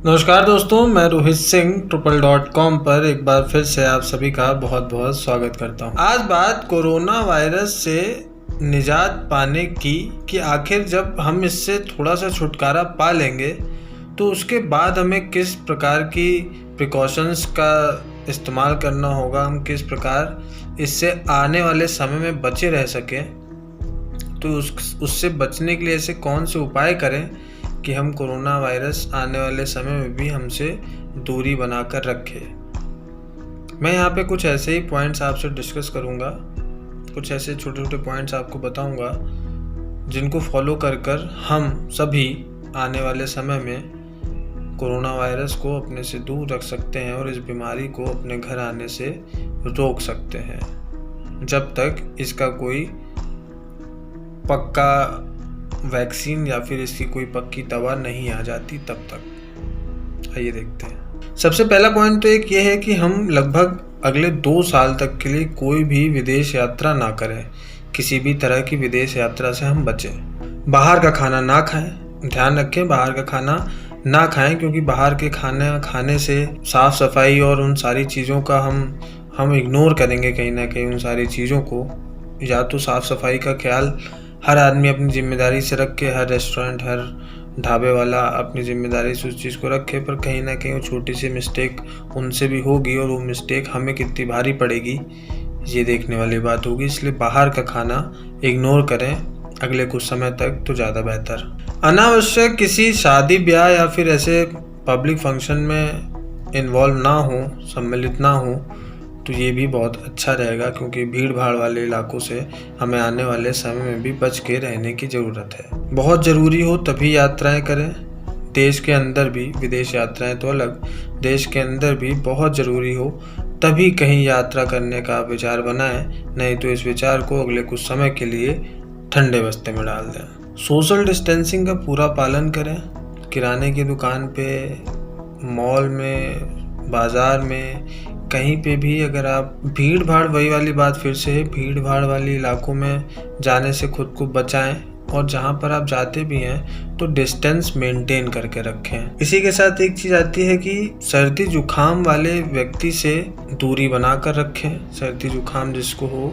नमस्कार दोस्तों, मैं रोहित सिंह ट्रिपल.com पर एक बार फिर से आप सभी का बहुत बहुत स्वागत करता हूं। आज बात कोरोना वायरस से निजात पाने की कि आखिर जब हम इससे थोड़ा सा छुटकारा पा लेंगे तो उसके बाद हमें किस प्रकार की प्रिकॉशंस का इस्तेमाल करना होगा, हम किस प्रकार इससे आने वाले समय में बचे रह सकें। तो उससे बचने के लिए ऐसे कौन से उपाय करें कि हम कोरोना वायरस आने वाले समय में भी हमसे दूरी बनाकर रखे। मैं यहाँ पे कुछ ऐसे ही पॉइंट्स आपसे डिस्कस करूँगा, कुछ ऐसे छोटे छोटे पॉइंट्स आपको बताऊँगा जिनको फॉलो कर हम सभी आने वाले समय में कोरोना वायरस को अपने से दूर रख सकते हैं और इस बीमारी को अपने घर आने से रोक सकते हैं जब तक इसका कोई पक्का वैक्सीन या फिर इसकी कोई पक्की दवा नहीं आ जाती तब तक। आइए देखते हैं। सबसे पहला पॉइंट तो एक ये है कि हम लगभग अगले 2 साल तक के लिए कोई भी विदेश यात्रा ना करें। किसी भी तरह की विदेश यात्रा से हम बचें। बाहर का खाना ना खाएं। ध्यान रखें, बाहर का खाना ना खाएं, क्योंकि बाहर के खाने से साफ़ सफाई और उन सारी चीज़ों का हम इग्नोर करेंगे कहीं ना कहीं। उन सारी चीज़ों को या तो साफ़ सफाई का ख्याल हर आदमी अपनी जिम्मेदारी से रखे, हर रेस्टोरेंट, हर ढाबे वाला अपनी जिम्मेदारी से उस चीज़ को रखे, पर कहीं ना कहीं वो छोटी सी मिस्टेक उनसे भी होगी और वो मिस्टेक हमें कितनी भारी पड़ेगी ये देखने वाली बात होगी। इसलिए बाहर का खाना इग्नोर करें अगले कुछ समय तक तो ज़्यादा बेहतर। अनावश्यक किसी शादी ब्याह या फिर ऐसे पब्लिक फंक्शन में इन्वॉल्व ना हो, सम्मिलित ना हो तो ये भी बहुत अच्छा रहेगा, क्योंकि भीड़ भाड़ वाले इलाकों से हमें आने वाले समय में भी बच के रहने की ज़रूरत है। बहुत ज़रूरी हो तभी यात्राएं करें। देश के अंदर भी, विदेश यात्राएं तो अलग, देश के अंदर भी बहुत ज़रूरी हो तभी कहीं यात्रा करने का विचार बनाएं, नहीं तो इस विचार को अगले कुछ समय के लिए ठंडे बस्ते में डाल दें। सोशल डिस्टेंसिंग का पूरा पालन करें। किराने की दुकान पे, मॉल में, बाज़ार में, कहीं पे भी अगर आप भीड़ भाड़, वही वाली बात फिर से, भीड़ भाड़ वाले इलाकों में जाने से खुद को बचाएं और जहां पर आप जाते भी हैं तो डिस्टेंस मेंटेन करके रखें। इसी के साथ एक चीज़ आती है कि सर्दी जुकाम वाले व्यक्ति से दूरी बना कर रखें। सर्दी जुकाम जिसको हो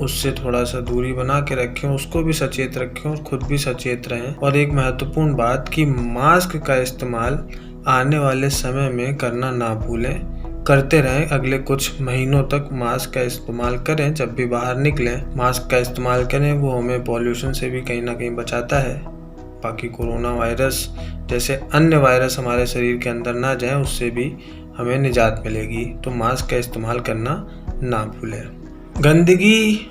उससे थोड़ा सा दूरी बना के रखें, उसको भी सचेत रखें और खुद भी सचेत रहें। और एक महत्वपूर्ण बात कि मास्क का इस्तेमाल आने वाले समय में करना ना भूलें, करते रहें। अगले कुछ महीनों तक मास्क का इस्तेमाल करें। जब भी बाहर निकलें मास्क का इस्तेमाल करें, वो हमें पॉल्यूशन से भी कहीं ना कहीं बचाता है। बाकी कोरोना वायरस जैसे अन्य वायरस हमारे शरीर के अंदर ना जाए, उससे भी हमें निजात मिलेगी। तो मास्क का इस्तेमाल करना ना भूलें। गंदगी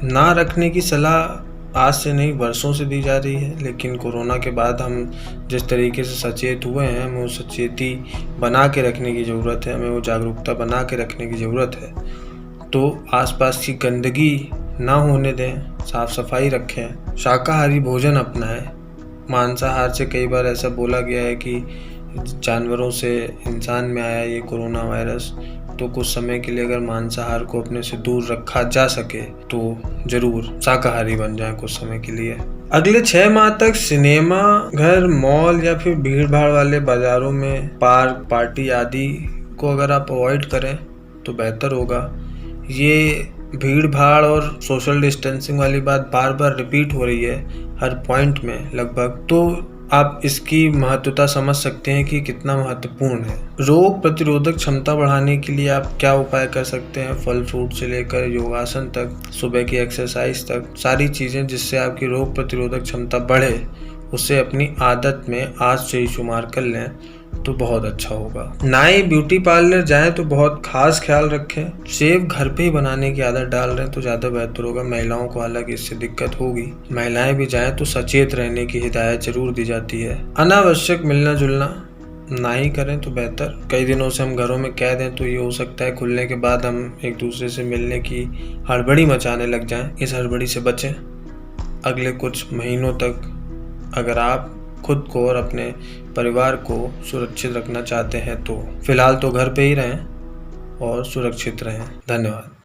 ना रखने की सलाह आज से नहीं, वर्षों से दी जा रही है, लेकिन कोरोना के बाद हम जिस तरीके से सचेत हुए हैं, हमें वो सचेती बना के रखने की ज़रूरत है, हमें वो जागरूकता बना के रखने की ज़रूरत है। तो आसपास की गंदगी ना होने दें, साफ़ सफाई रखें, शाकाहारी भोजन अपनाएं। मांसाहार से कई बार ऐसा बोला गया है कि जानवरों से इंसान में आया ये कोरोना वायरस, तो कुछ समय के लिए अगर मांसाहार को अपने से दूर रखा जा सके तो ज़रूर शाकाहारी बन जाए कुछ समय के लिए। अगले 6 माह तक सिनेमा घर, मॉल या फिर भीड़ भाड़ वाले बाज़ारों में पार्क, पार्टी आदि को अगर आप अवॉइड करें तो बेहतर होगा। ये भीड़ भाड़ और सोशल डिस्टेंसिंग वाली बात बार बार रिपीट हो रही है हर पॉइंट में लगभग, तो आप इसकी महत्वता समझ सकते हैं कि कितना महत्वपूर्ण है। रोग प्रतिरोधक क्षमता बढ़ाने के लिए आप क्या उपाय कर सकते हैं? फल फ्रूट से लेकर योगासन तक, सुबह की एक्सरसाइज तक, सारी चीज़ें जिससे आपकी रोग प्रतिरोधक क्षमता बढ़े, उसे अपनी आदत में आज से ही शुमार कर लें तो बहुत अच्छा होगा। नाई, ब्यूटी पार्लर जाएं तो बहुत खास ख्याल रखें। शेव घर पे ही बनाने की आदत डाल रहे हैं तो ज़्यादा बेहतर होगा। महिलाओं को हालांकि इससे दिक्कत होगी, महिलाएं भी जाएं तो सचेत रहने की हिदायत जरूर दी जाती है। अनावश्यक मिलना जुलना ना ही करें तो बेहतर। कई दिनों से हम घरों में कैद दें तो ये हो सकता है खुलने के बाद हम एक दूसरे से मिलने की हड़बड़ी मचाने लग जाएं। इस हड़बड़ी से बचें। अगले कुछ महीनों तक अगर आप खुद को और अपने परिवार को सुरक्षित रखना चाहते हैं तो फिलहाल तो घर पे ही रहें और सुरक्षित रहें। धन्यवाद।